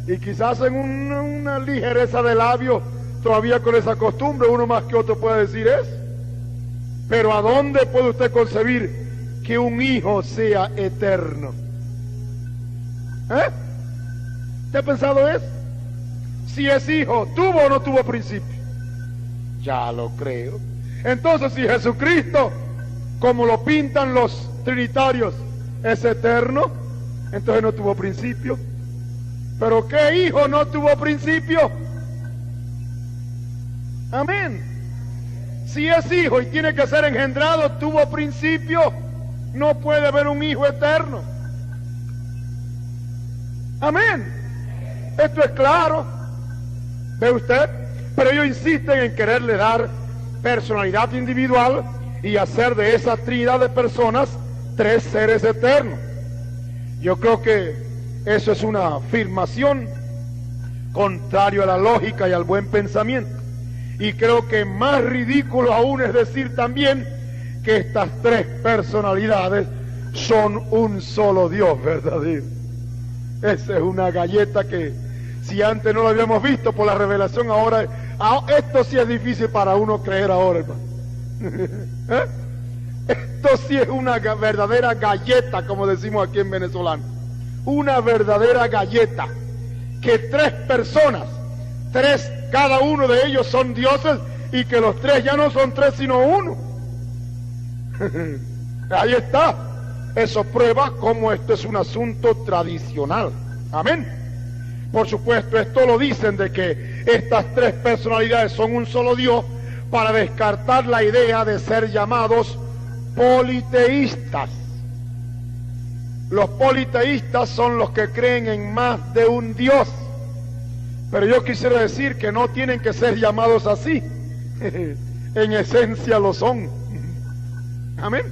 Y quizás en una ligereza de labios, todavía con esa costumbre, uno más que otro puede decir eso. Pero ¿a dónde puede usted concebir que un hijo sea eterno? ¿Te ha pensado eso? Si es hijo, ¿tuvo o no tuvo principio? Ya lo creo. Entonces, si Jesucristo, como lo pintan los trinitarios, es eterno, entonces no tuvo principio. ¿Pero qué hijo no tuvo principio? Amén. Si es hijo y tiene que ser engendrado, tuvo principio. No puede haber un hijo eterno. Amén. Esto es claro. ¿Ve usted? Pero ellos insisten en quererle dar personalidad individual y hacer de esa trinidad de personas tres seres eternos. Yo creo que eso es una afirmación contrario a la lógica y al buen pensamiento. Y creo que más ridículo aún es decir también que estas tres personalidades son un solo Dios verdadero. Esa es una galleta que si antes no lo habíamos visto por la revelación, ahora esto sí es difícil para uno creer ahora, hermano. Esto sí es una verdadera galleta, como decimos aquí en venezolano. Una verdadera galleta. Que tres personas, cada uno de ellos son dioses, y que los tres ya no son tres sino uno. Ahí está. Eso prueba cómo esto es un asunto tradicional. Amén. Por supuesto, esto lo dicen de que estas tres personalidades son un solo Dios para descartar la idea de ser llamados politeístas. Los politeístas son los que creen en más de un Dios. Pero yo quisiera decir que no tienen que ser llamados así. En esencia lo son. Amén.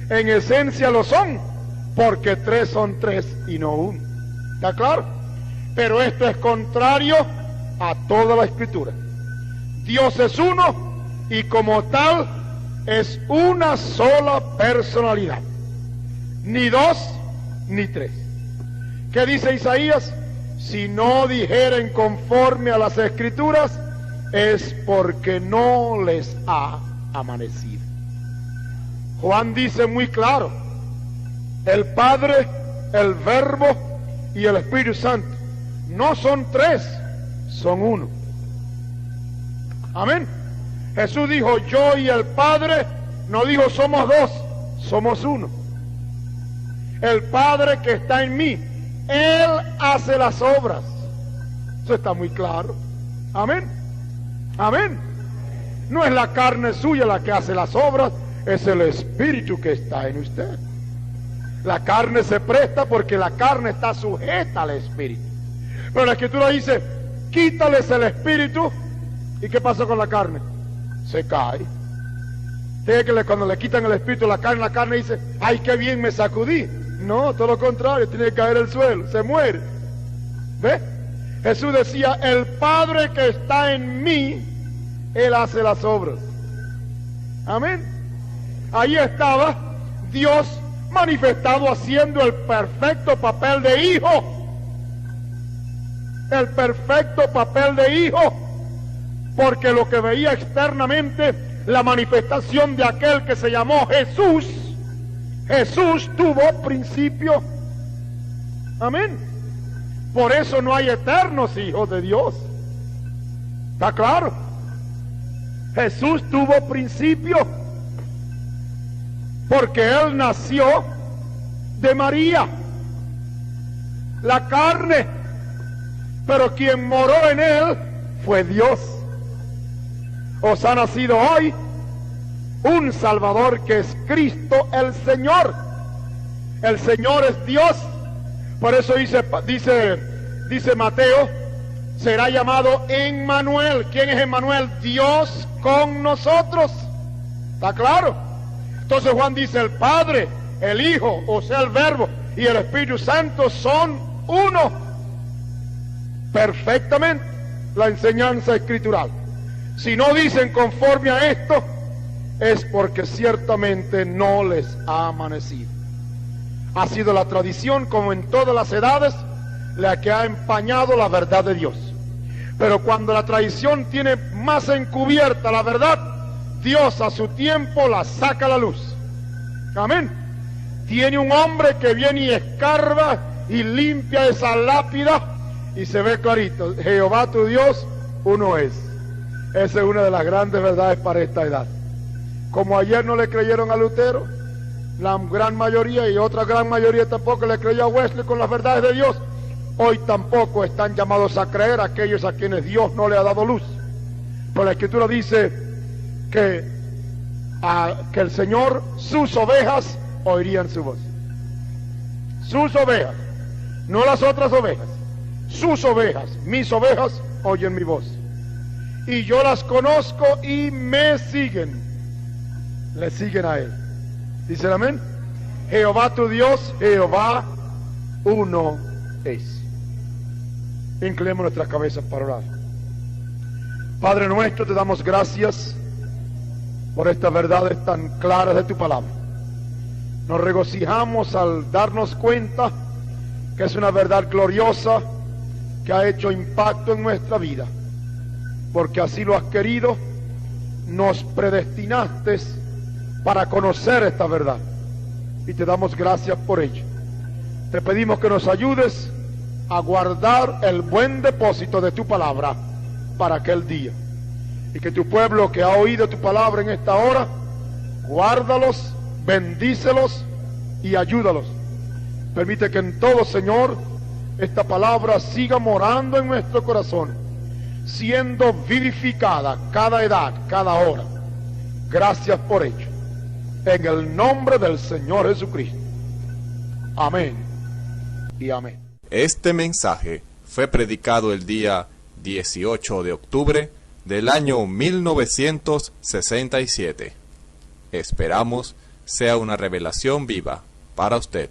En esencia lo son, porque tres son tres y no uno. ¿Está claro? Pero esto es contrario a toda la Escritura. Dios es uno y como tal es una sola personalidad. Ni dos ni tres. ¿Qué dice Isaías? Si no dijeren conforme a las Escrituras, es porque no les ha amanecido. Juan dice muy claro, el Padre, el Verbo y el Espíritu Santo no son tres, son uno. Amén. Jesús dijo, yo y el Padre, no dijo somos dos, somos uno. El Padre que está en mí, Él hace las obras. Eso está muy claro. Amén. Amén. No es la carne suya la que hace las obras, es el Espíritu que está en usted. La carne se presta porque la carne está sujeta al Espíritu. Pero la Escritura dice, quítales el Espíritu, ¿y qué pasa con la carne? Se cae. Que cuando le quitan el Espíritu la carne dice, ay, qué bien me sacudí. No, todo lo contrario, tiene que caer al suelo, se muere. ¿Ve? Jesús decía, el Padre que está en mí, Él hace las obras. Amén. Ahí estaba Dios manifestado haciendo el perfecto papel de hijo. El perfecto papel de hijo. Porque lo que veía externamente, la manifestación de aquel que se llamó Jesús, Jesús tuvo principio. Amén. Por eso no hay eternos hijos de Dios. ¿Está claro? Jesús tuvo principio. Porque Él nació de María, la carne. Pero quien moró en Él fue Dios. Os ha nacido hoy un Salvador que es Cristo el Señor. El Señor es Dios. Por eso dice Mateo, será llamado Emmanuel. ¿Quién es Emmanuel? Dios con nosotros. ¿Está claro? Entonces Juan dice, el Padre, el Hijo, o sea el Verbo, y el Espíritu Santo son uno. Perfectamente la enseñanza escritural. Si no dicen conforme a esto, es porque ciertamente no les ha amanecido. Ha sido la tradición, como en todas las edades, la que ha empañado la verdad de Dios. Pero cuando la tradición tiene más encubierta la verdad, Dios a su tiempo la saca a la luz. Amén. Tiene un hombre que viene y escarba y limpia esa lápida y se ve clarito. Jehová tu Dios, uno es. Esa es una de las grandes verdades para esta edad. Como ayer no le creyeron a Lutero, la gran mayoría y otra gran mayoría tampoco le creyó a Wesley con las verdades de Dios, hoy tampoco están llamados a creer aquellos a quienes Dios no le ha dado luz. Pero la Escritura dice que el Señor, sus ovejas, oirían su voz. Sus ovejas, no las otras ovejas. Sus ovejas, mis ovejas, oyen mi voz. Y yo las conozco y me siguen. Le siguen a Él. ¿Dicen amén? Jehová tu Dios, Jehová uno es. Inclinemos nuestras cabezas para orar. Padre nuestro, te damos gracias por estas verdades tan claras de tu palabra. Nos regocijamos al darnos cuenta que es una verdad gloriosa que ha hecho impacto en nuestra vida, porque así lo has querido. Nos predestinaste para conocer esta verdad y te damos gracias por ello. Te pedimos que nos ayudes a guardar el buen depósito de tu palabra para aquel día, y que tu pueblo que ha oído tu palabra en esta hora, guárdalos, bendícelos y ayúdalos. Permite que en todo, Señor, esta palabra siga morando en nuestro corazón, siendo vivificada cada edad, cada hora. Gracias por ello, en el nombre del Señor Jesucristo. Amén y amén. Este mensaje fue predicado el día 18 de octubre del año 1967. Esperamos sea una revelación viva para usted.